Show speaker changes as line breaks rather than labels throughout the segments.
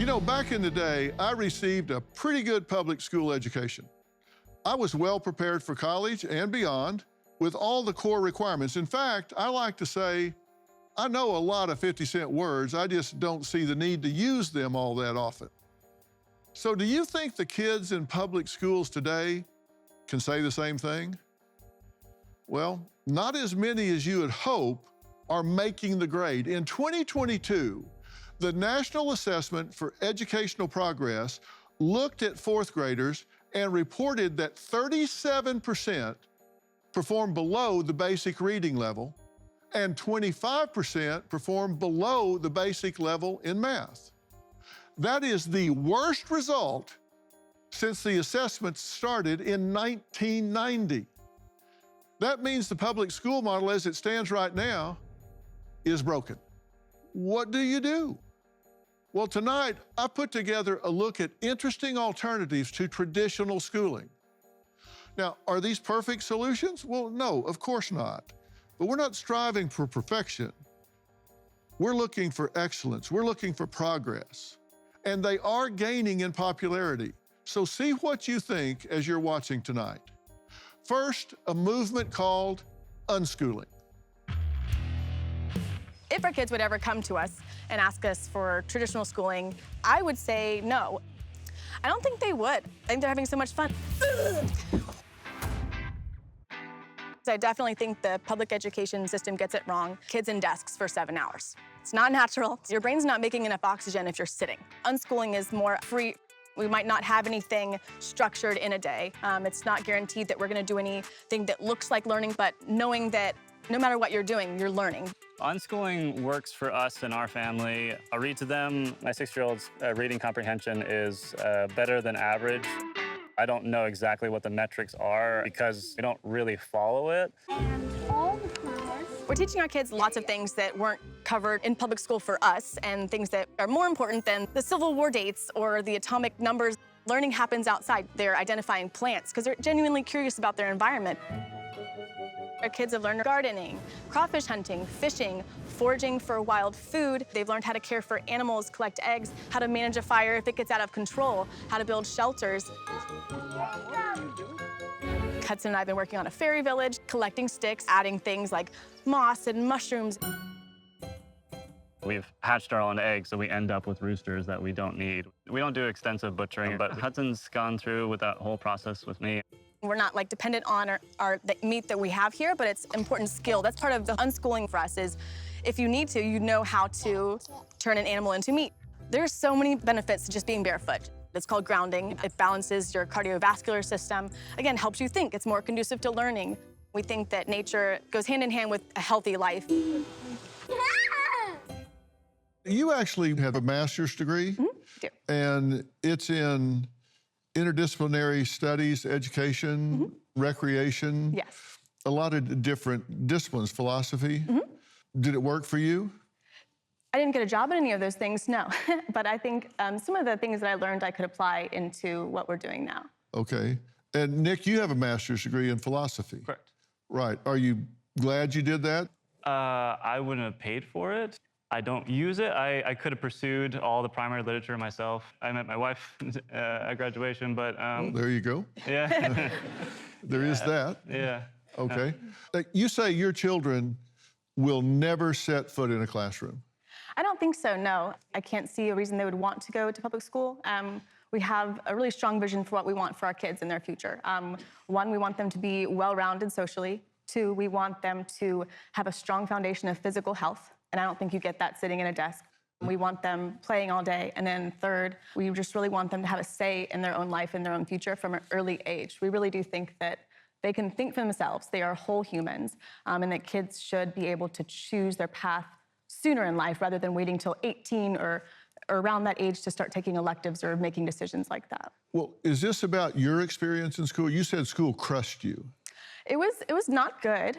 You know, back in the day, I received a pretty good public school education. I was well prepared for college and beyond with all the core requirements. In fact, I like to say, I know a lot of 50-cent words, I just don't see the need to use them all that often. So do you think the kids in public schools today can say the same thing? Well, not as many as you would hope are making the grade. In 2022, the National Assessment for Educational Progress looked at fourth graders and reported that 37% performed below the basic reading level and 25% performed below the basic level in math. That is the worst result since the assessment started in 1990. That means the public school model as it stands right now is broken. What do you do? Well, tonight, I put together a look at interesting alternatives to traditional schooling. Now, are these perfect solutions? Well, no, of course not. But we're not striving for perfection. We're looking for excellence. We're looking for progress. And they are gaining in popularity. So see what you think as you're watching tonight. First, a movement called unschooling.
If our kids would ever come to us and ask us for traditional schooling, I would say no. I don't think they would. I think they're having so much fun. I definitely think the public education system gets it wrong. Kids in desks for 7 hours. It's not natural. Your brain's not making enough oxygen if you're sitting. Unschooling is more free. We might not have anything structured in a day. It's not guaranteed that we're gonna do anything that looks like learning, but knowing that no matter what you're doing, you're learning.
Unschooling works for us and our family. I read to them. My 6-year-old's reading comprehension is better than average. I don't know exactly what the metrics are because we don't really follow it.
We're teaching our kids lots of things that weren't covered in public school for us and things that are more important than the Civil War dates or the atomic numbers. Learning happens outside. They're identifying plants because they're genuinely curious about their environment. Our kids have learned gardening, crawfish hunting, fishing, foraging for wild food. They've learned how to care for animals, collect eggs, how to manage a fire if it gets out of control, how to build shelters. Hudson and I have been working on a fairy village, collecting sticks, adding things like moss and mushrooms.
We've hatched our own eggs, so we end up with roosters that we don't need. We don't do extensive butchering, but Hudson's gone through with that whole process with me.
We're not like dependent on the meat that we have here, but it's important skill. That's part of the unschooling for us is if you need to, you know how to turn an animal into meat. There's so many benefits to just being barefoot. It's called grounding. It balances your cardiovascular system. Again, helps you think. It's more conducive to learning. We think that nature goes hand in hand with a healthy life.
You actually have a master's degree,
Do.
and it's in interdisciplinary studies, education, recreation.
Yes.
A lot of different disciplines, philosophy. Did it work for you?
I didn't get a job in any of those things, no. But I think some of the things that I learned I could apply into what we're doing now.
Okay. And Nick, you have a master's degree in philosophy.
Correct.
Right. Are you glad you did that?
I wouldn't have paid for it. I don't use it. I could have pursued all the primary literature myself. I met my wife at graduation, but...
There you go.
Yeah.
There is that.
Yeah.
Okay. You say your children will never set foot in a classroom.
I don't think so, no. I can't see a reason they would want to go to public school. We have a really strong vision for what we want for our kids in their future. One, we want them to be well-rounded socially. Two, we want them to have a strong foundation of physical health. And I don't think you get that sitting in a desk. We want them playing all day. And then third, we just really want them to have a say in their own life and their own future from an early age. We really do think that they can think for themselves. They are whole humans, and that kids should be able to choose their path sooner in life rather than waiting till 18 or around that age to start taking electives or making decisions like that.
Well, is this about your experience in school? You said school crushed you.
It was not good.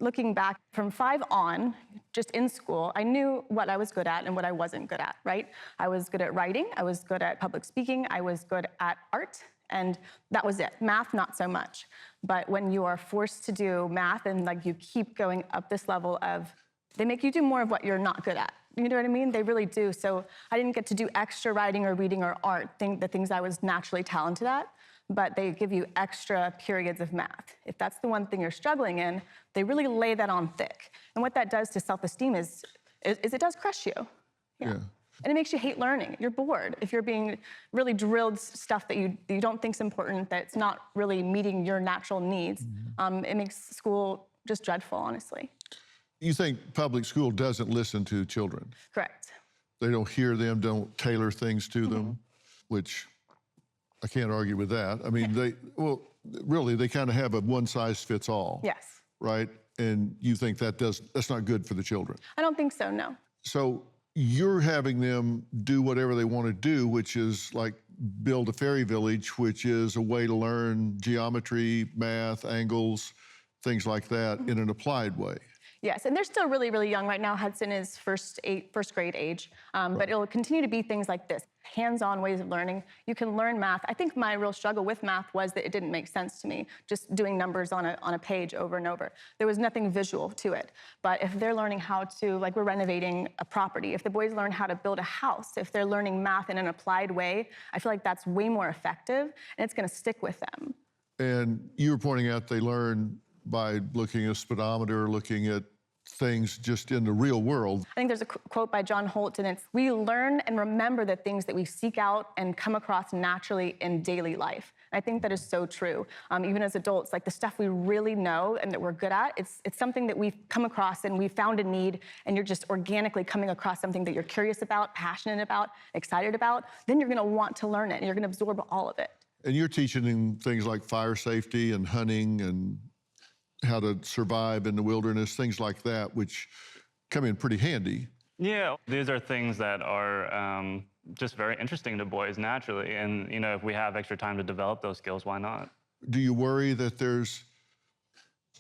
Looking back from 5 on, just in school, I knew what I was good at and what I wasn't good at, right? I was good at writing, I was good at public speaking, I was good at art, and that was it. Math, not so much. But when you are forced to do math and like you keep going up this level of, they make you do more of what you're not good at. You know what I mean? They really do. So I didn't get to do extra writing or reading or art, the things I was naturally talented at, but they give you extra periods of math. If that's the one thing you're struggling in, they really lay that on thick. And what that does to self-esteem is it does crush you.
Yeah.
And it makes you hate learning. You're bored. If you're being really drilled stuff that you don't think is important, that it's not really meeting your natural needs, it makes school just dreadful, honestly.
You think public school doesn't listen to children?
Correct.
They don't hear them, don't tailor things to them, which I can't argue with that. I mean, they kind of have a one-size-fits-all.
Yes.
Right? And you think that's not good for the children?
I don't think so, no.
So you're having them do whatever they want to do, which is like build a fairy village, which is a way to learn geometry, math, angles, things like that in an applied way.
Yes, and they're still really, really young. Right now, Hudson is first grade age, but it'll continue to be things like this, hands-on ways of learning. You can learn math. I think my real struggle with math was that it didn't make sense to me, just doing numbers on a page over and over. There was nothing visual to it. But if they're learning how to, like we're renovating a property, if the boys learn how to build a house, if they're learning math in an applied way, I feel like that's way more effective, and it's gonna stick with them.
And you were pointing out they learn by looking at a speedometer, looking at things just in the real world.
I think there's a quote by John Holt, and it's, we learn and remember the things that we seek out and come across naturally in daily life. And I think that is so true. Even as adults, like the stuff we really know and that we're good at, it's something that we've come across and we've found a need, and you're just organically coming across something that you're curious about, passionate about, excited about, then you're gonna want to learn it, and you're gonna absorb all of it.
And you're teaching them things like fire safety and hunting and how to survive in the wilderness, things like that, which come in pretty handy.
Yeah, these are things that are just very interesting to boys naturally. And, you know, if we have extra time to develop those skills, why not?
Do you worry that there's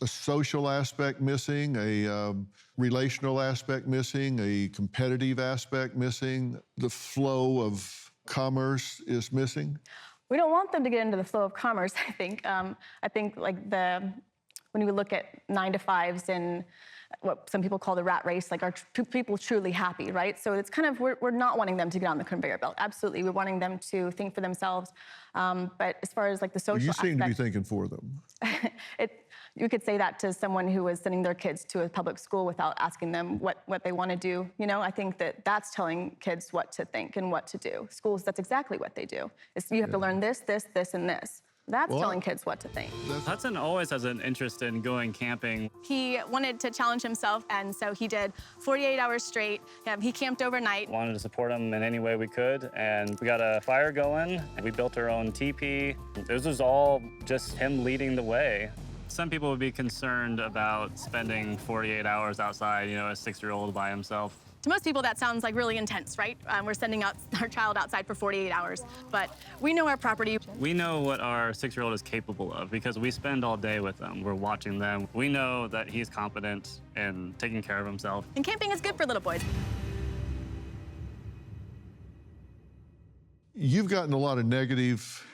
a social aspect missing, a relational aspect missing, a competitive aspect missing, the flow of commerce is missing?
We don't want them to get into the flow of commerce, I think. I think like when we look at 9-to-5s and what some people call the rat race, like are people truly happy, right? So it's kind of, we're not wanting them to get on the conveyor belt. Absolutely, we're wanting them to think for themselves. But as far as like the social
aspect, you seem to be
aspect,
thinking for them.
you could say that to someone who was sending their kids to a public school without asking them what they want to do. You know, I think that's telling kids what to think and what to do. Schools, that's exactly what they do. You have to learn this, this, this, and this. That's telling kids what to think.
Hudson always has an interest in going camping.
He wanted to challenge himself, and so he did 48 hours straight. He camped overnight.
Wanted to support him in any way we could, and we got a fire going. We built our own teepee. This was all just him leading the way. Some people would be concerned about spending 48 hours outside, you know, a 6-year-old by himself.
To most people, that sounds like really intense, right? We're sending out our child outside for 48 hours, but we know our property.
We know what our 6-year-old is capable of because we spend all day with them. We're watching them. We know that he's competent in taking care of himself.
And camping is good for little boys.
You've gotten a lot of negative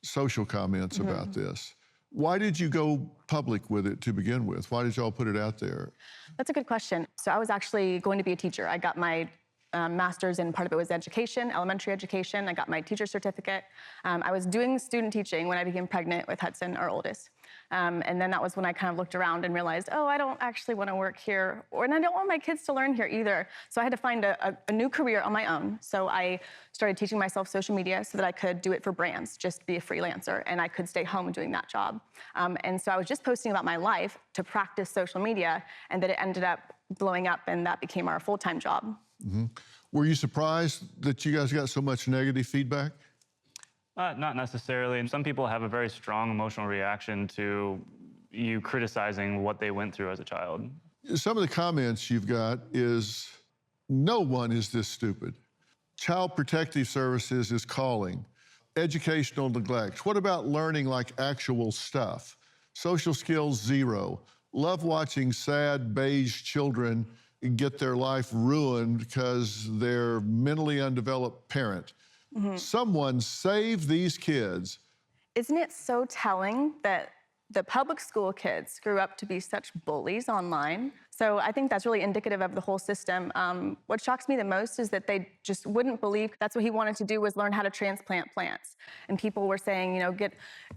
social comments about this. Why did you go public with it to begin with? Why did y'all put it out there?
That's a good question. So I was actually going to be a teacher. I got my master's, and part of it was education, elementary education. I got my teacher certificate. I was doing student teaching when I became pregnant with Hudson, our oldest. And then that was when I kind of looked around and realized, oh, I don't actually want to work here, and I don't want my kids to learn here either. So I had to find a new career on my own. So I started teaching myself social media so that I could do it for brands, just be a freelancer, and I could stay home doing that job. And so I was just posting about my life to practice social media, and then it ended up blowing up, and that became our full-time job.
Were you surprised that you guys got so much negative feedback?
Not necessarily. And some people have a very strong emotional reaction to you criticizing what they went through as a child.
Some of the comments you've got is, no one is this stupid. Child Protective Services is calling. Educational neglect. What about learning like actual stuff? Social skills, 0. Love watching sad beige children get their life ruined because they're mentally undeveloped parent. Someone save these kids.
Isn't it so telling that The public school kids grew up to be such bullies online. So I think that's really indicative of the whole system. What shocks me the most is that they just wouldn't believe that's what he wanted to do, was learn how to transplant plants. And people were saying,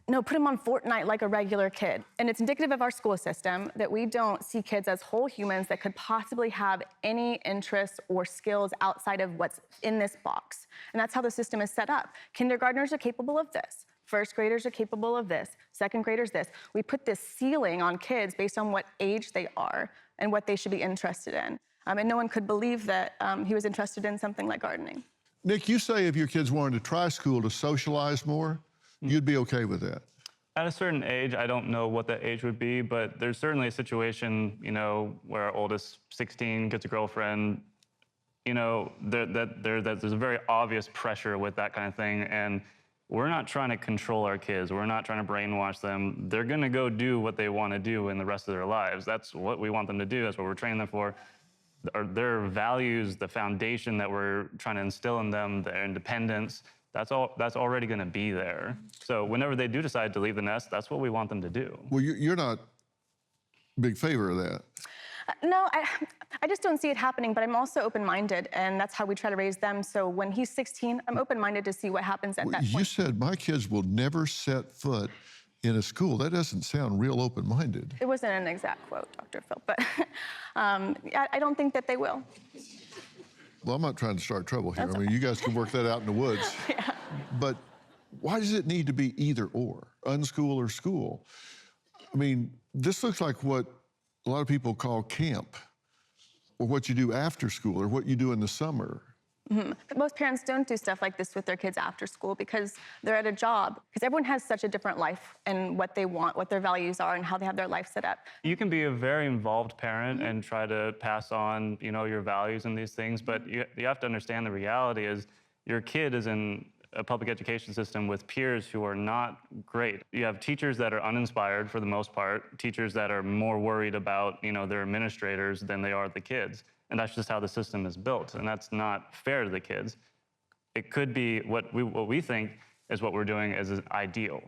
put him on Fortnite like a regular kid. And it's indicative of our school system that we don't see kids as whole humans that could possibly have any interests or skills outside of what's in this box. And that's how the system is set up. Kindergartners are capable of this. First graders are capable of this. Second graders this. We put this ceiling on kids based on what age they are and what they should be interested in. And no one could believe that he was interested in something like gardening.
Nick, you say if your kids wanted to try school to socialize more, you'd be okay with that.
At a certain age, I don't know what that age would be, but there's certainly a situation, where our oldest 16 gets a girlfriend, there's a very obvious pressure with that kind of thing. And we're not trying to control our kids. We're not trying to brainwash them. They're going to go do what they want to do in the rest of their lives. That's what we want them to do. That's what we're training them for. Their values, the foundation that we're trying to instill in them, their independence, that's already going to be there. So whenever they do decide to leave the nest, that's what we want them to do.
Well, you're not a big favor of that.
No, I just don't see it happening, but I'm also open-minded, and that's how we try to raise them. So when he's 16, I'm open-minded to see what happens at that point.
You said my kids will never set foot in a school. That doesn't sound real open-minded.
It wasn't an exact quote, Dr. Phil, but I don't think that they will.
Well, I'm not trying to start trouble here. I mean, you guys can work that out in the woods.
Yeah.
But why does it need to be either or, unschool or school? I mean, this looks like what a lot of people call camp, or what you do after school, or what you do in the summer.
Mm-hmm. But most parents don't do stuff like this with their kids after school because they're at a job. Because everyone has such a different life and what they want, what their values are, and how they have their life set up.
You can be a very involved parent and try to pass on, your values and these things, but you have to understand the reality is your kid is in a public education system with peers who are not great. You have teachers that are uninspired for the most part, teachers that are more worried about, their administrators than they are the kids. And that's just how the system is built, and that's not fair to the kids. It could be what we think is what we're doing is ideal.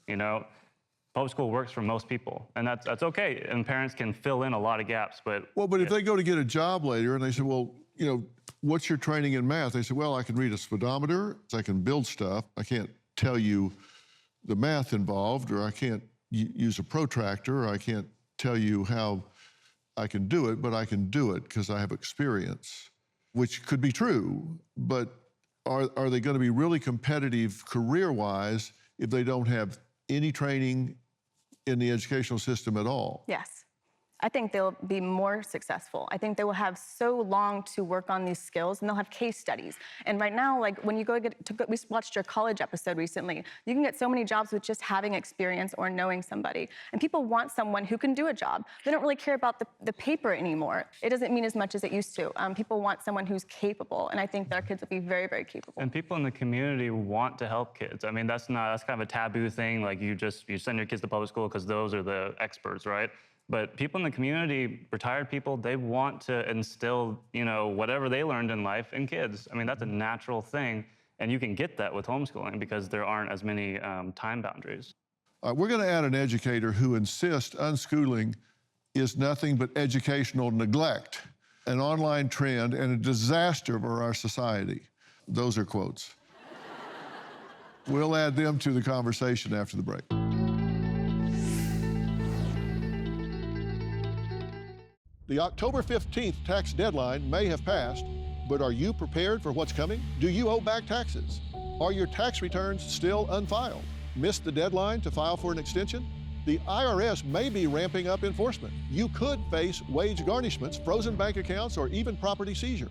Public school works for most people, and that's okay. And parents can fill in a lot of gaps, but
if they go to get a job later and they say, well, what's your training in math? They say, well, I can read a speedometer, I can build stuff. I can't tell you the math involved, or I can't use a protractor, or I can't tell you how I can do it, but I can do it because I have experience, which could be true, but are they going to be really competitive career-wise if they don't have any training in the educational system at all?
Yes. I think they'll be more successful. I think they will have so long to work on these skills, and they'll have case studies. And right now, like when you we watched your college episode recently, you can get so many jobs with just having experience or knowing somebody. And people want someone who can do a job. They don't really care about the paper anymore. It doesn't mean as much as it used to. People want someone who's capable, and I think that our kids will be very, very capable.
And people in the community want to help kids. I mean, that's kind of a taboo thing. Like you send your kids to public school because those are the experts, right? But people in the community, retired people, they want to instill, whatever they learned in life in kids. I mean, that's a natural thing. And you can get that with homeschooling because there aren't as many time boundaries.
We're going to add an educator who insists unschooling is nothing but educational neglect, an online trend, and a disaster for our society. Those are quotes. We'll add them to the conversation after the break. The October 15th tax deadline may have passed, but are you prepared for what's coming? Do you owe back taxes? Are your tax returns still unfiled? Missed the deadline to file for an extension? The IRS may be ramping up enforcement. You could face wage garnishments, frozen bank accounts, or even property seizure.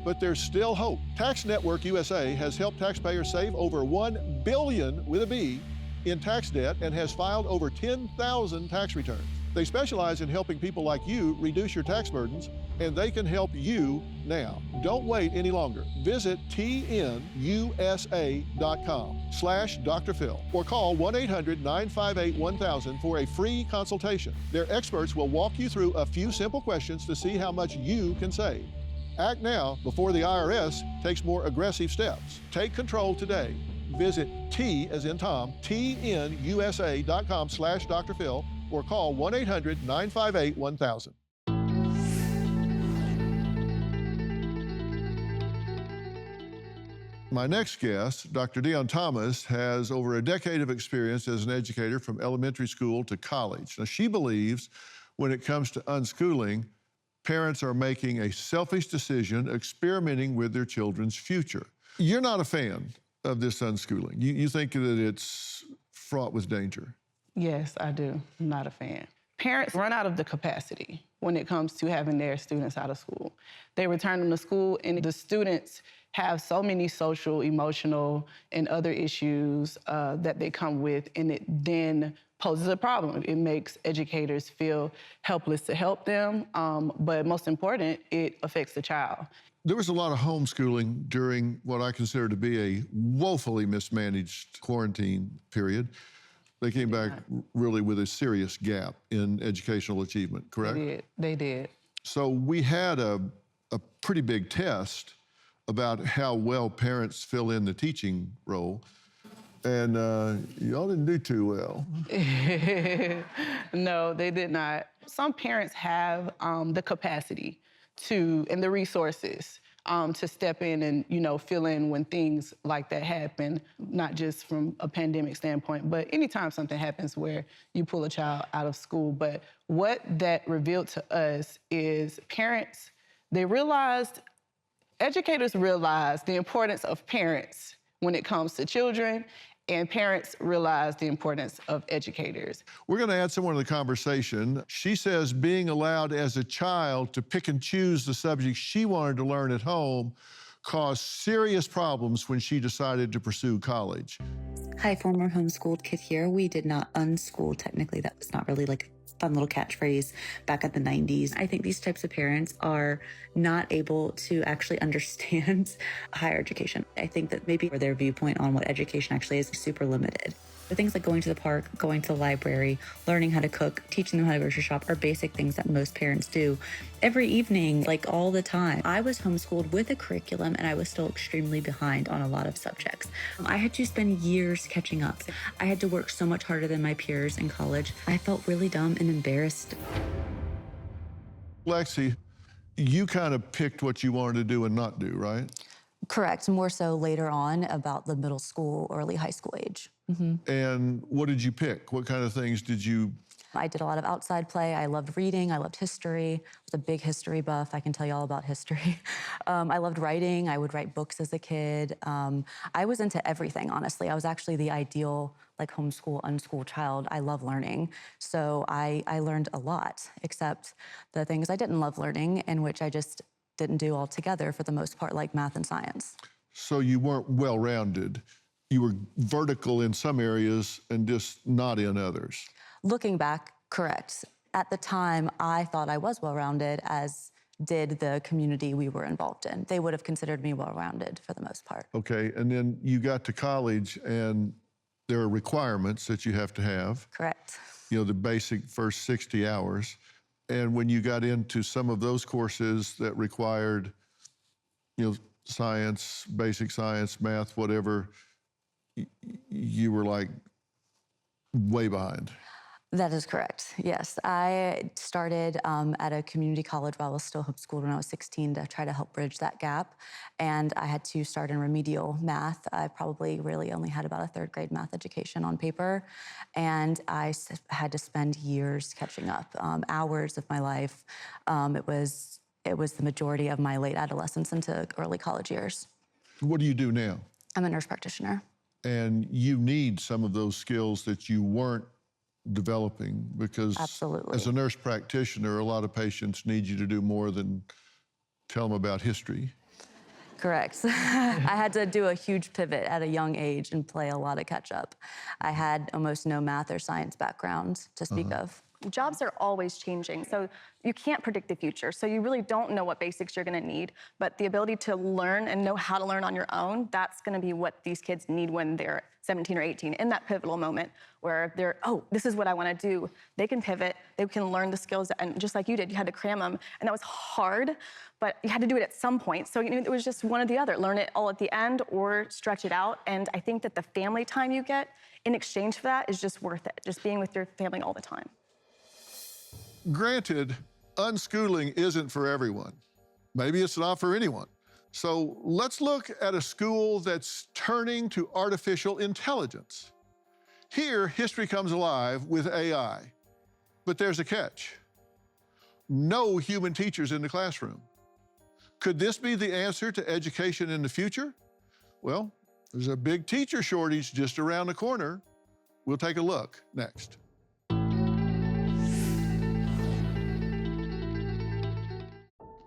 But there's still hope. Tax Network USA has helped taxpayers save over $1 billion with a B in tax debt and has filed over 10,000 tax returns. They specialize in helping people like you reduce your tax burdens, and they can help you now. Don't wait any longer. Visit tnusa.com/Dr. Phil or call 1-800-958-1000 for a free consultation. Their experts will walk you through a few simple questions to see how much you can save. Act now before the IRS takes more aggressive steps. Take control today. visit T as in Tom, tnusa.com/Dr. Phil, or call 1-800-958-1000. My next guest, Dr. Dion Thomas, has over a decade of experience as an educator from elementary school to college. Now, she believes when it comes to unschooling, parents are making a selfish decision, experimenting with their children's future. You're not a fan of this unschooling. You think that it's fraught with danger.
Yes, I do. I'm not a fan. Parents run out of the capacity when it comes to having their students out of school. They return them to school, and the students have so many social, emotional, and other issues that they come with, and it then poses a problem. It makes educators feel helpless to help them, but most important, it affects the child.
There was a lot of homeschooling during what I consider to be a woefully mismanaged quarantine period. They came back really with a serious gap in educational achievement, correct?
They did.
So we had a pretty big test about how well parents fill in the teaching role. And y'all didn't do too well.
No, they did not. Some parents have the capacity to, and the resources to step in and, fill in when things like that happen, not just from a pandemic standpoint, but anytime something happens where you pull a child out of school. But what that revealed to us is parents, educators realized the importance of parents when it comes to children, and parents realize the importance of educators.
We're going to add someone to the conversation. She says being allowed as a child to pick and choose the subjects she wanted to learn at home caused serious problems when she decided to pursue college.
Hi, former homeschooled kid here. We did not unschool, technically. That was not really like a fun little catchphrase back in the 90s. I think these types of parents are not able to actually understand higher education. I think that maybe their viewpoint on what education actually is super limited. The things like going to the park, going to the library, learning how to cook, teaching them how to grocery shop are basic things that most parents do every evening, like all the time. I was homeschooled with a curriculum and I was still extremely behind on a lot of subjects. I had to spend years catching up. I had to work so much harder than my peers in college. I felt really dumb and embarrassed.
Lexi, you kind of picked what you wanted to do and not do, right?
Correct, more so later on about the middle school, early high school age.
And what did you pick? What kind of things did you?
I did a lot of outside play. I loved reading. I loved history. I was a big history buff. I can tell you all about history. I loved writing. I would write books as a kid. I was into everything, honestly. I was actually the ideal homeschool, unschool child. I love learning. So I learned a lot, except the things I didn't love learning, and which I just didn't do altogether for the most part, like math and science.
So you weren't well-rounded. You were vertical in some areas and just not in others.
Looking back, correct. At the time, I thought I was well-rounded, as did the community we were involved in. They would have considered me well-rounded for the most part.
Okay, and then you got to college and there are requirements that you have to have.
Correct.
The basic first 60 hours. And when you got into some of those courses that required, science, basic science, math, whatever, you were like way behind.
That is correct, yes. I started at a community college while I was still homeschooled when I was 16 to try to help bridge that gap. And I had to start in remedial math. I probably really only had about a third grade math education on paper. And I had to spend years catching up, hours of my life. It was the majority of my late adolescence into early college years.
What do you do now?
I'm a nurse practitioner.
And you need some of those skills that you weren't developing, because
Absolutely.
As a nurse practitioner, a lot of patients need you to do more than tell them about history.
Correct. I had to do a huge pivot at a young age and play a lot of catch up. I had almost no math or science background to speak of.
Jobs are always changing, so you can't predict the future. So you really don't know what basics you're gonna need, but the ability to learn and know how to learn on your own, that's gonna be what these kids need when they're 17 or 18, in that pivotal moment where they're, oh, this is what I wanna do. They can pivot, they can learn the skills, and just like you did, you had to cram them, and that was hard, but you had to do it at some point. So it was just one or the other. Learn it all at the end or stretch it out, and I think that the family time you get in exchange for that is just worth it, just being with your family all the time.
Granted, unschooling isn't for everyone. Maybe it's not for anyone. So let's look at a school that's turning to artificial intelligence. Here, history comes alive with AI, but there's a catch. No human teachers in the classroom. Could this be the answer to education in the future? Well, there's a big teacher shortage just around the corner. We'll take a look next.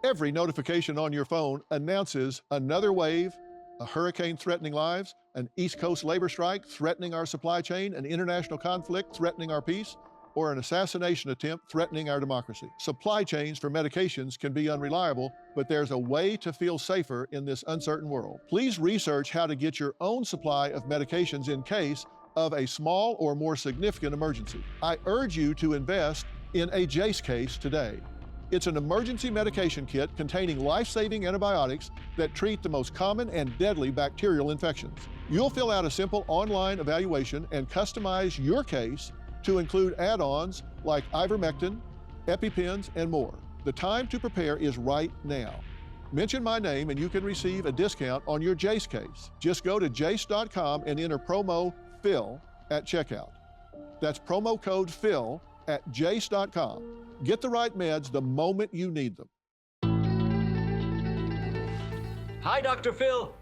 Every notification on your phone announces another wave, a hurricane threatening lives, an East Coast labor strike threatening our supply chain, an international conflict threatening our peace, or an assassination attempt threatening our democracy. Supply chains for medications can be unreliable, but there's a way to feel safer in this uncertain world. Please research how to get your own supply of medications in case of a small or more significant emergency. I urge you to invest in a JACE case today. It's an emergency medication kit containing life-saving antibiotics that treat the most common and deadly bacterial infections. You'll fill out a simple online evaluation and customize your case to include add-ons like ivermectin, EpiPens, and more. The time to prepare is right now. Mention my name and you can receive a discount on your JACE case. Just go to jace.com and enter promo PHIL at checkout. That's promo code PHIL at jace.com. Get the right meds the moment you need them.
Hi, Dr. Phil.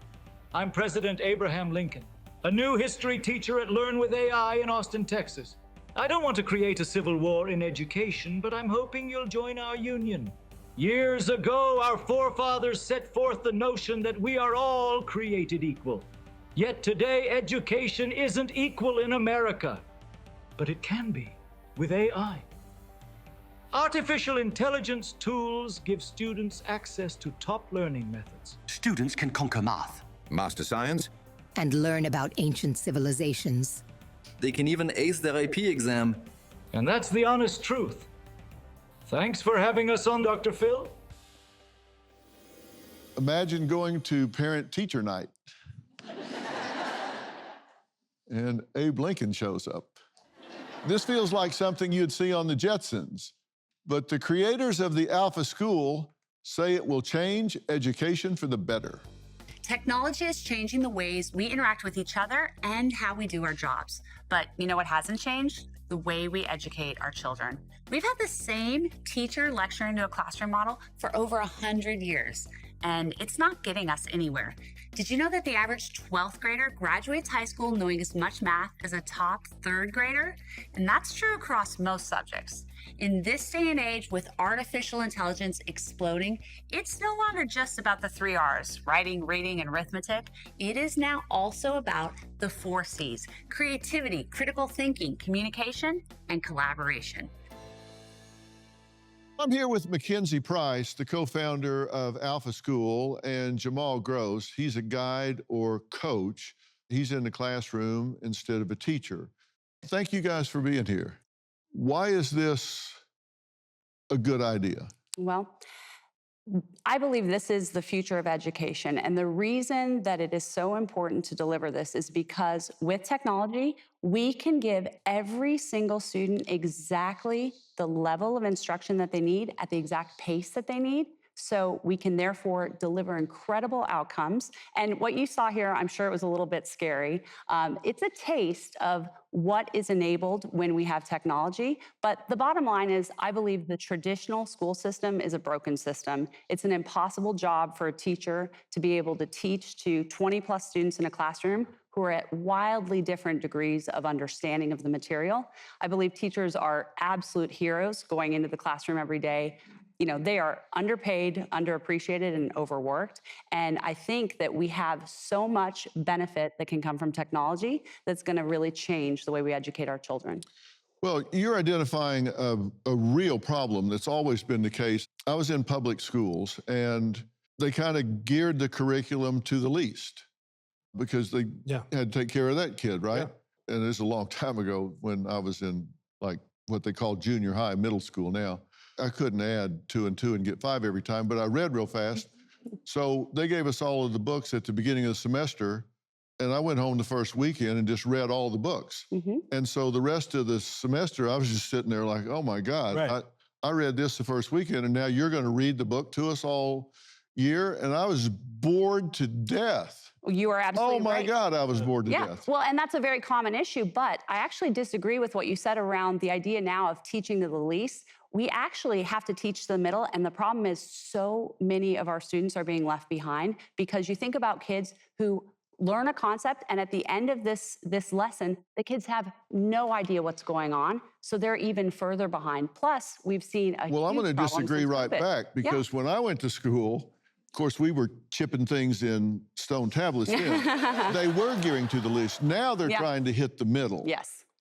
I'm President Abraham Lincoln, a new history teacher at Learn with AI in Austin, Texas. I don't want to create a civil war in education, but I'm hoping you'll join our union. Years ago, our forefathers set forth the notion that we are all created equal. Yet today, education isn't equal in America, but it can be with AI. Artificial intelligence tools give students access to top learning methods.
Students can conquer math,
master science,
and learn about ancient civilizations.
They can even ace their AP exam.
And that's the honest truth. Thanks for having us on, Dr. Phil.
Imagine going to parent-teacher night and Abe Lincoln shows up. This feels like something you'd see on the Jetsons, but the creators of the Alpha School say it will change education for the better.
Technology is changing the ways we interact with each other and how we do our jobs. But you know what hasn't changed? The way we educate our children. We've had the same teacher lecture into a classroom model for over 100 years, and it's not getting us anywhere. Did you know that the average 12th grader graduates high school knowing as much math as a top 3rd grader? And that's true across most subjects. In this day and age, with artificial intelligence exploding, it's no longer just about the 3 R's, writing, reading, and arithmetic. It is now also about the 4 C's, creativity, critical thinking, communication, and collaboration.
I'm here with Mackenzie Price, the co-founder of Alpha School, and Jamal Gross. He's a guide or coach. He's in the classroom instead of a teacher. Thank you guys for being here. Why is this a good idea?
Well, I believe this is the future of education. And the reason that it is so important to deliver this is because with technology, we can give every single student exactly the level of instruction that they need at the exact pace that they need. So we can therefore deliver incredible outcomes. And what you saw here, I'm sure it was a little bit scary. It's a taste of what is enabled when we have technology. But the bottom line is, I believe the traditional school system is a broken system. It's an impossible job for a teacher to be able to teach to 20+ students in a classroom who are at wildly different degrees of understanding of the material. I believe teachers are absolute heroes going into the classroom every day. You know, they are underpaid, underappreciated, and overworked. And I think that we have so much benefit that can come from technology that's going to really change the way we educate our children.
Well, you're identifying a real problem that's always been the case. I was in public schools, and they kind of geared the curriculum to the least because they had to take care of that kid, right? Yeah. And this is a long time ago when I was in like what they call junior high, middle school now. I couldn't add 2 and 2 and get 5 every time, but I read real fast. So they gave us all of the books at the beginning of the semester, and I went home the first weekend and just read all the books. And so the rest of the semester, I was just sitting there like, oh my God, I read this the first weekend, and now you're gonna read the book to us all year? And I was bored to death.
You are absolutely right.
Oh my God, I was bored to death.
Well, and that's a very common issue, but I actually disagree with what you said around the idea now of teaching to the least. We actually have to teach the middle, and the problem is so many of our students are being left behind because you think about kids who learn a concept, and at the end of this lesson, the kids have no idea what's going on, so they're even further behind. Plus, we've seen a
Well, I'm going to disagree right back because when I went to school, of course, we were chipping things in stone tablets then. They were gearing to the least. Now they're trying to hit the middle.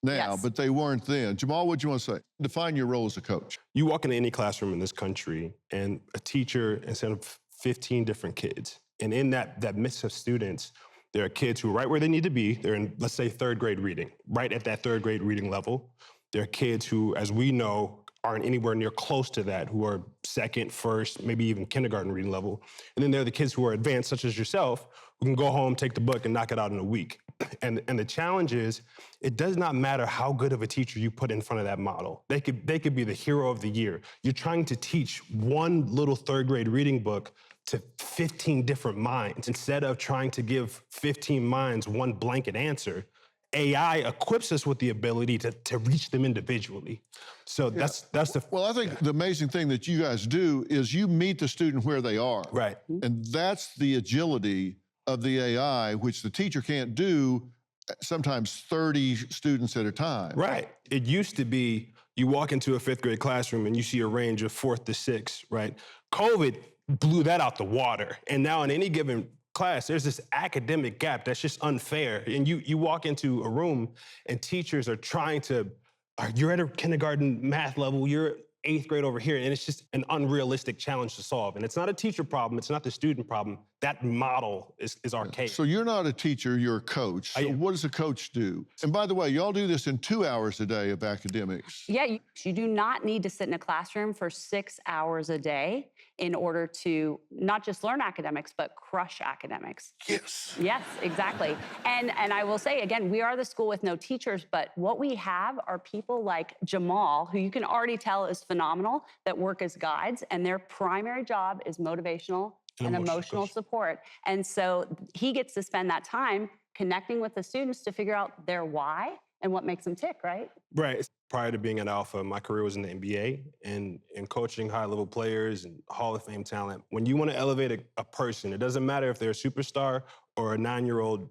Now, but they weren't then. Jamal, what do you want to say? Define your role as a coach.
You walk into any classroom in this country, and a teacher, instead of 15 different kids, and in that mix of students, there are kids who are right where they need to be. They're in, let's say, 3rd grade reading, right at that 3rd grade reading level. There are kids who, as we know, aren't anywhere near close to that, who are 2nd, 1st, maybe even kindergarten reading level. And then there are the kids who are advanced, such as yourself, who can go home, take the book, and knock it out in a week. And the challenge is, it does not matter how good of a teacher you put in front of that model. They could be the hero of the year. You're trying to teach one little 3rd grade reading book to 15 different minds. Instead of trying to give 15 minds one blanket answer, AI equips us with the ability to reach them individually. So that's the...
Well, I think the amazing thing that you guys do is you meet the student where they are.
Right.
And that's the agility of the AI, which the teacher can't do sometimes 30 students at a time.
Right. It used to be you walk into a 5th grade classroom and you see a range of 4th to 6th, right? COVID blew that out the water. And now in any given class, there's this academic gap that's just unfair. And you walk into a room and teachers are trying to, you're at a kindergarten math level, you're 8th grade over here, and it's just an unrealistic challenge to solve. And it's not a teacher problem, it's not the student problem. That model is archaic.
So you're not a teacher, you're a coach. So what does a coach do? And by the way, y'all do this in 2 hours a day of academics.
Yeah, you do not need to sit in a classroom for 6 hours a day in order to not just learn academics, but crush academics.
Yes.
Yes, exactly. And I will say, again, we are the school with no teachers, but what we have are people like Jamal, who you can already tell is phenomenal, that work as guides, and their primary job is motivational and emotional support. And so he gets to spend that time connecting with the students to figure out their why and what makes them tick, right?
Right. Prior to being at Alpha, my career was in the NBA and coaching high-level players and Hall of Fame talent. When you want to elevate a person, it doesn't matter if they're a superstar or a 9-year-old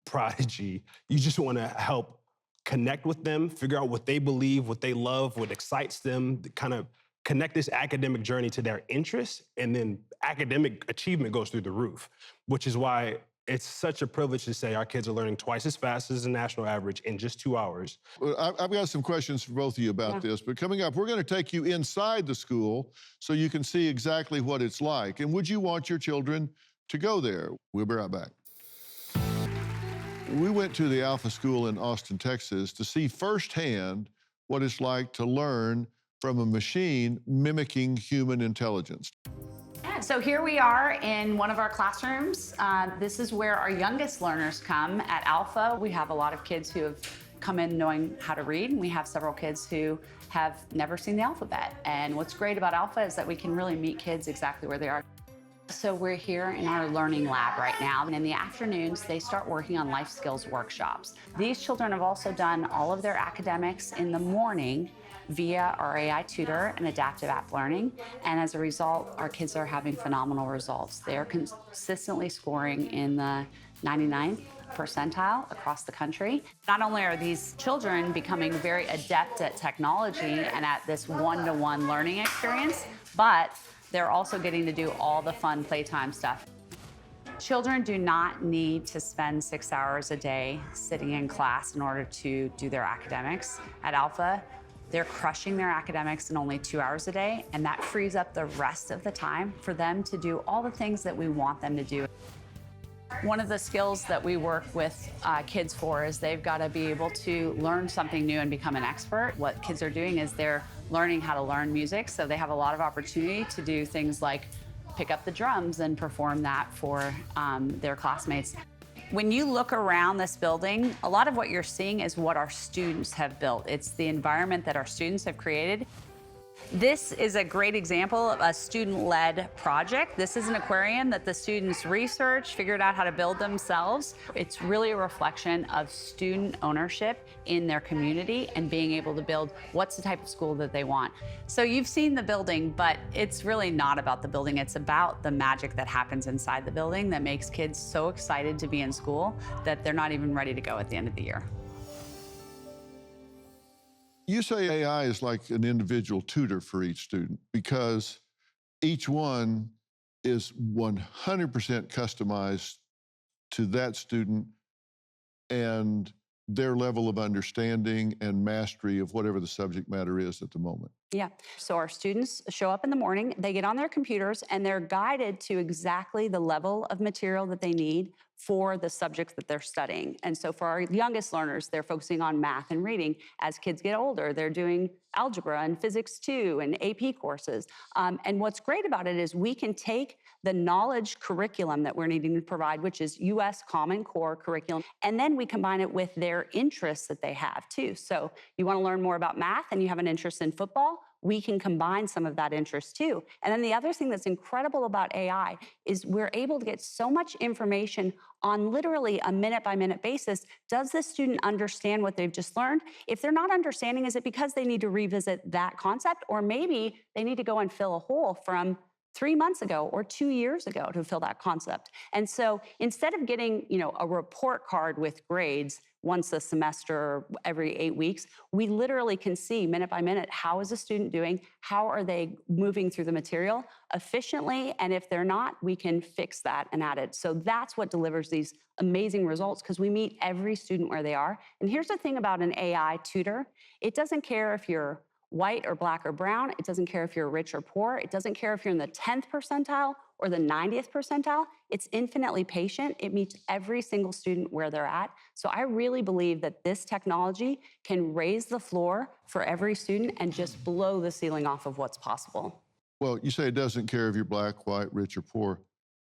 prodigy. You just want to help connect with them, figure out what they believe, what they love, what excites them, kind of connect this academic journey to their interests, and then academic achievement goes through the roof, which is why it's such a privilege to say our kids are learning twice as fast as the national average in just 2 hours.
Well, I've got some questions for both of you about this, but coming up, we're going to take you inside the school so you can see exactly what it's like. And would you want your children to go there? We'll be right back. We went to the Alpha School in Austin, Texas to see firsthand what it's like to learn from a machine mimicking human intelligence.
So here we are in one of our classrooms. This is where our youngest learners come at Alpha. We have a lot of kids who have come in knowing how to read, and we have several kids who have never seen the alphabet. And what's great about Alpha is that we can really meet kids exactly where they are. So we're here in our learning lab right now, and in the afternoons, they start working on life skills workshops. These children have also done all of their academics in the morning via our AI tutor and adaptive app learning. And as a result, our kids are having phenomenal results. They're consistently scoring in the 99th percentile across the country. Not only are these children becoming very adept at technology and at this one-to-one learning experience, but they're also getting to do all the fun playtime stuff. Children do not need to spend 6 hours a day sitting in class in order to do their academics. At Alpha, they're crushing their academics in only 2 hours a day, and that frees up the rest of the time for them to do all the things that we want them to do. One of the skills that we work with kids for is they've got to be able to learn something new and become an expert. What kids are doing is they're learning how to learn music, so they have a lot of opportunity to do things like pick up the drums and perform that for their classmates. When you look around this building, a lot of what you're seeing is what our students have built. It's the environment that our students have created. This is a great example of a student-led project. This is an aquarium that the students researched, figured out how to build themselves. It's really a reflection of student ownership in their community and being able to build what's the type of school that they want. So you've seen the building, but it's really not about the building. It's about the magic that happens inside the building that makes kids so excited to be in school that they're not even ready to go at the end of the year.
You say AI is like an individual tutor for each student because each one is 100% customized to that student and their level of understanding and mastery of whatever the subject matter is at the moment.
Yeah. So our students show up in the morning, they get on their computers, and they're guided to exactly the level of material that they need for the subjects that they're studying. And so for our youngest learners, they're focusing on math and reading. As kids get older, they're doing algebra and physics 2 and AP courses. And what's great about it is we can take the knowledge curriculum that we're needing to provide, which is US Common Core curriculum, and then we combine it with their interests that they have too. So you want to learn more about math and you have an interest in football, we can combine some of that interest too. And then the other thing that's incredible about AI is we're able to get so much information on literally a minute-by-minute basis. Does the student understand what they've just learned? If they're not understanding, is it because they need to revisit that concept? Or maybe they need to go and fill a hole from 3 months ago or 2 years ago to fill that concept. And so instead of getting, a report card with grades once a semester or every 8 weeks, we literally can see minute by minute, how is a student doing? How are they moving through the material efficiently? And if they're not, we can fix that and add it. So that's what delivers these amazing results because we meet every student where they are. And here's the thing about an AI tutor. It doesn't care if you're white or black or brown. It doesn't care if you're rich or poor. It doesn't care if you're in the 10th percentile or the 90th percentile. It's infinitely patient. It meets every single student where they're at. So I really believe that this technology can raise the floor for every student and just blow the ceiling off of what's possible.
Well, you say it doesn't care if you're black, white, rich, or poor.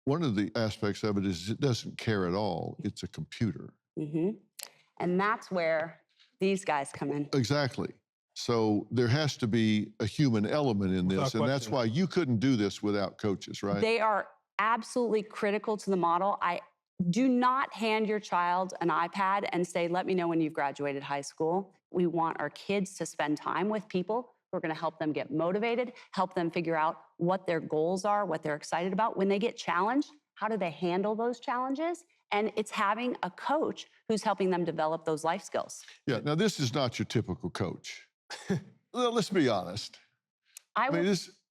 One of the aspects of it is it doesn't care at all. It's a computer.
Mm-hmm. And that's where these guys come in.
Exactly. So there has to be a human element in this, and that's why you couldn't do this without coaches, right?
They are absolutely critical to the model. I do not hand your child an iPad and say, let me know when you've graduated high school. We want our kids to spend time with people who are going to help them get motivated, help them figure out what their goals are, what they're excited about. When they get challenged, how do they handle those challenges? And it's having a coach who's helping them develop those life skills.
Yeah, now this is not your typical coach. Let's be honest.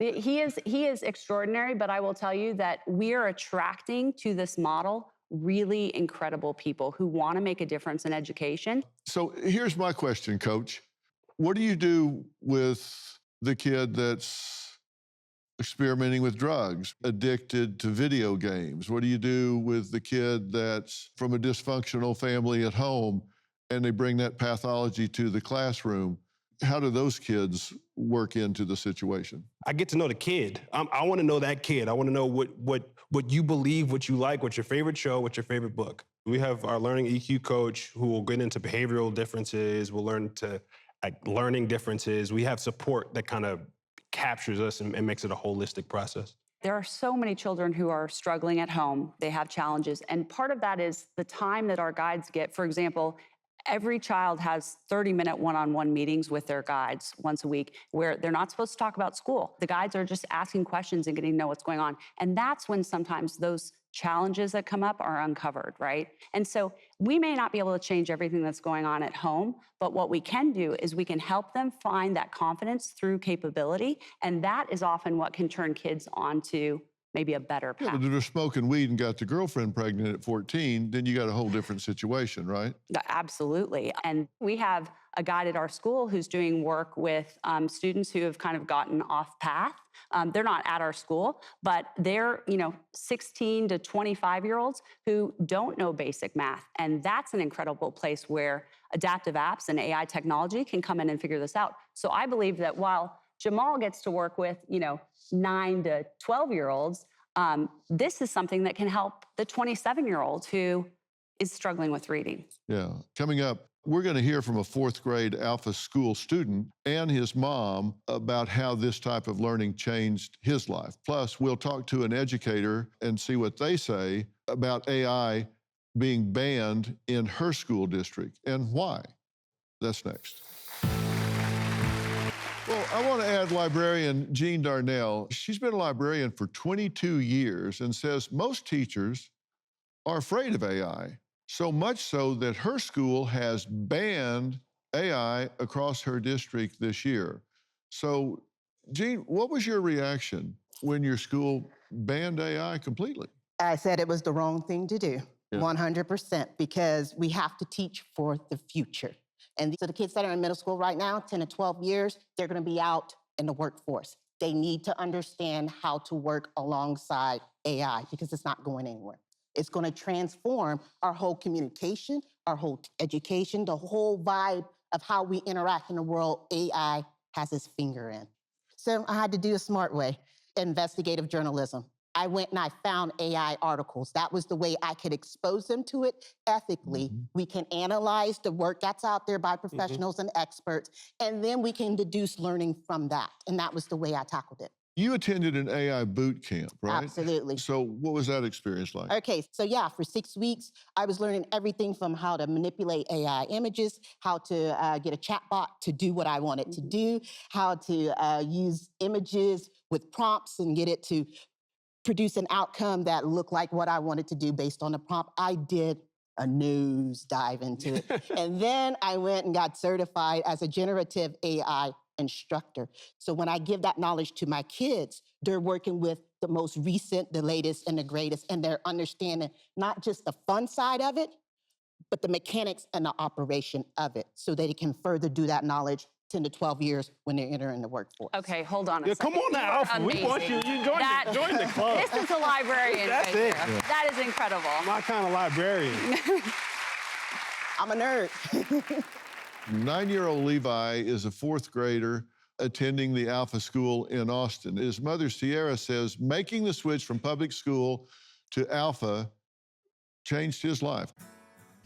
He is extraordinary, but I will tell you that we are attracting to this model really incredible people who want to make a difference in education.
So here's my question, Coach. What do you do with the kid that's experimenting with drugs, addicted to video games? What do you do with the kid that's from a dysfunctional family at home and they bring that pathology to the classroom? How do those kids work into the situation?
I get to know the kid. I want to know that kid. I want to know what you believe, what you like, what's your favorite show, what's your favorite book. We have our learning EQ coach who will get into behavioral differences. We'll learn to learning differences. We have support that kind of captures us and makes it a holistic process.
There are so many children who are struggling at home. They have challenges. And part of that is the time that our guides get. For example, every child has 30-minute one-on-one meetings with their guides once a week where they're not supposed to talk about school. The guides are just asking questions and getting to know what's going on. And that's when sometimes those challenges that come up are uncovered, right? And so we may not be able to change everything that's going on at home, but what we can do is we can help them find that confidence through capability. And that is often what can turn kids onto maybe a better
Yeah,
path.
but if they're smoking weed and got the girlfriend pregnant at 14, then you got a whole different situation, right?
Absolutely. And we have a guide at our school who's doing work with students who have kind of gotten off path. They're not at our school, but they're, 16 to 25-year-olds who don't know basic math. And that's an incredible place where adaptive apps and AI technology can come in and figure this out. So I believe that while Jamal gets to work with, 9 to 12-year-olds, this is something that can help the 27-year-old who is struggling with reading.
Yeah. Coming up, we're going to hear from a fourth grade Alpha School student and his mom about how this type of learning changed his life. Plus, we'll talk to an educator and see what they say about AI being banned in her school district and why. That's next. Well, I want to add librarian Jean Darnell. She's been a librarian for 22 years and says most teachers are afraid of AI, so much so that her school has banned AI across her district this year. So, Jean, what was your reaction when your school banned AI completely?
I said it was the wrong thing to do,
Yeah.
100%, because we have to teach for the future. And so the kids that are in middle school right now, 10 to 12 years, they're going to be out in the workforce. They need to understand how to work alongside AI because it's not going anywhere. It's going to transform our whole communication, our whole education, the whole vibe of how we interact in the world. AI has its finger in. So I had to do a smart way, investigative journalism. I went and I found AI articles. That was the way I could expose them to it ethically. We can analyze the work that's out there by professionals and experts, and then we can deduce learning from that. And that was the way I tackled it.
You attended an AI boot camp, right?
Absolutely.
So what was that experience like?
Okay, so yeah, for 6 weeks, I was learning everything from how to manipulate AI images, how to get a chatbot to do what I want it to do, how to use images with prompts and get it to produce an outcome that looked like what I wanted to do based on the prompt. I did a nose dive into it. And then I went and got certified as a generative AI instructor. So when I give that knowledge to my kids, they're working with the most recent, the latest, and the greatest, and they're understanding not just the fun side of it, but the mechanics and the operation of it so that it can further do that knowledge 10 to 12 years when they're entering the workforce.
Okay, hold on a second.
Come on now, Alpha. We want you. You join the club.
This is a librarian.
That's
right
it.
there.
Yeah.
That is incredible.
My kind of librarian.
I'm a nerd.
9-year-old Levi is a fourth grader attending the Alpha School in Austin. His mother, Sierra, says making the switch from public school to Alpha changed his life.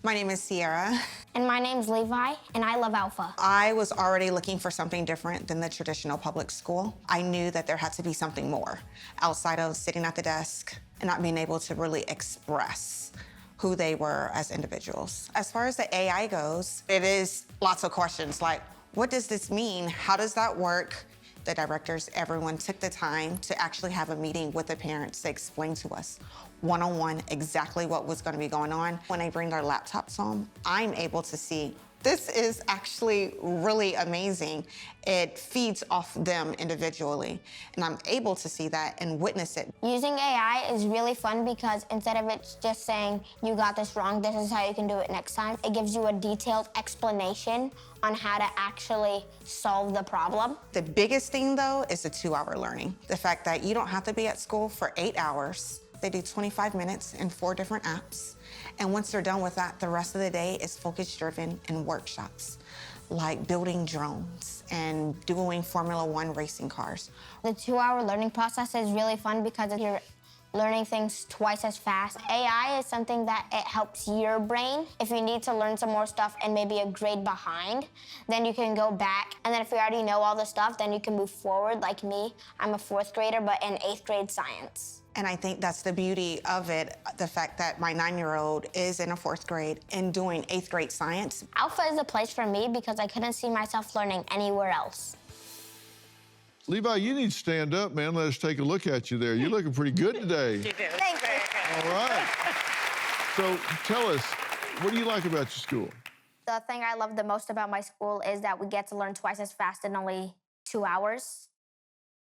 My name is Sierra.
And my name's Levi, and I love Alpha.
I was already looking for something different than the traditional public school. I knew that there had to be something more outside of sitting at the desk and not being able to really express who they were as individuals. As far as the AI goes, it is lots of questions like, what does this mean? How does that work? The directors, everyone took the time to actually have a meeting with the parents to explain to us one-on-one exactly what was going to be going on. When they bring their laptops home, I'm able to see this is actually really amazing. It feeds off them individually, and I'm able to see that and witness it.
Using AI is really fun because instead of it just saying, you got this wrong, this is how you can do it next time, it gives you a detailed explanation on how to actually solve the problem.
The biggest thing, though, is the 2-hour learning. The fact that you don't have to be at school for 8 hours. They do 25 minutes in 4 different apps. And once they're done with that, the rest of the day is focus-driven in workshops, like building drones and doing Formula One racing cars.
The 2-hour learning process is really fun because you're learning things twice as fast. AI is something that it helps your brain. If you need to learn some more stuff and maybe a grade behind, then you can go back. And then if you already know all the stuff, then you can move forward like me. I'm a 4th grader, but in 8th grade science.
And I think that's the beauty of it, the fact that my 9-year-old is in a 4th grade and doing 8th grade science.
Alpha is a place for me because I couldn't see myself learning anywhere else.
Levi, you need to stand up, man. Let us take a look at you there. You're looking pretty good today.
You do. Thank you.
All right. So tell us, what do you like about your school?
The thing I love the most about my school is that we get to learn twice as fast in only 2 hours.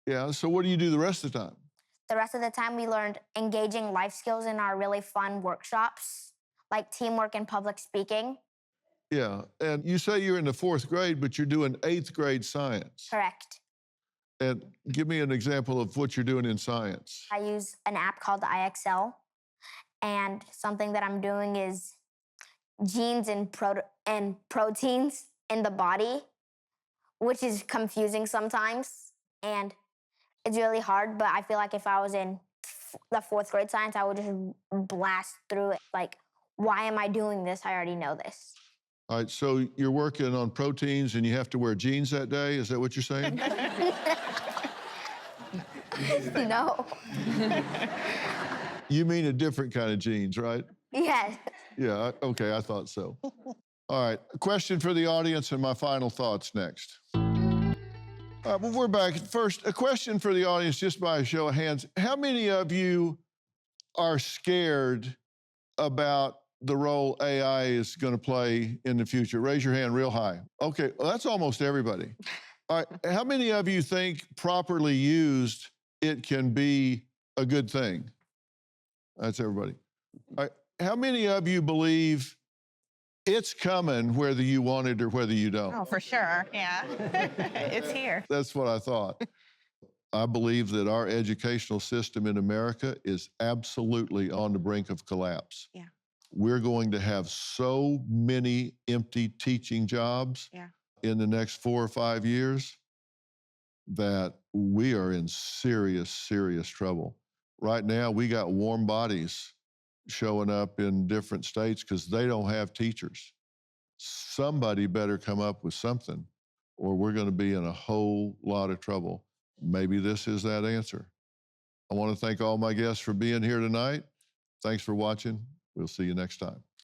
Yeah, so what do you do the rest of the time?
The rest of the time, we learned engaging life skills in our really fun workshops, like teamwork and public speaking.
Yeah, and you say you're in the 4th grade, but you're doing 8th grade science.
Correct.
And give me an example of what you're doing in science.
I use an app called IXL, and something that I'm doing is genes and proteins in the body, which is confusing sometimes, and it's really hard, but I feel like if I was in the 4th grade science, I would just blast through it. Like, why am I doing this? I already know this.
All right, so you're working on proteins and you have to wear jeans that day? Is that what you're saying?
No.
You mean a different kind of jeans, right?
Yes.
Yeah, okay, I thought so. All right, a question for the audience and my final thoughts next. All right, well, we're back. First, a question for the audience, just by a show of hands. How many of you are scared about the role AI is going to play in the future? Raise your hand real high. Okay, well, that's almost everybody. All right, how many of you think properly used, it can be a good thing? That's everybody. All right, how many of you believe it's coming whether you want it or whether you don't?
Oh, for sure, yeah. It's here.
That's what I thought. I believe that our educational system in America is absolutely on the brink of collapse.
Yeah.
We're going to have so many empty teaching jobs in the next 4 or 5 years that we are in serious, serious trouble. Right now, we got warm bodies showing up in different states because they don't have teachers. Somebody better come up with something, or we're going to be in a whole lot of trouble. Maybe this is that answer. I want to thank all my guests for being here tonight. Thanks for watching. We'll see you next time.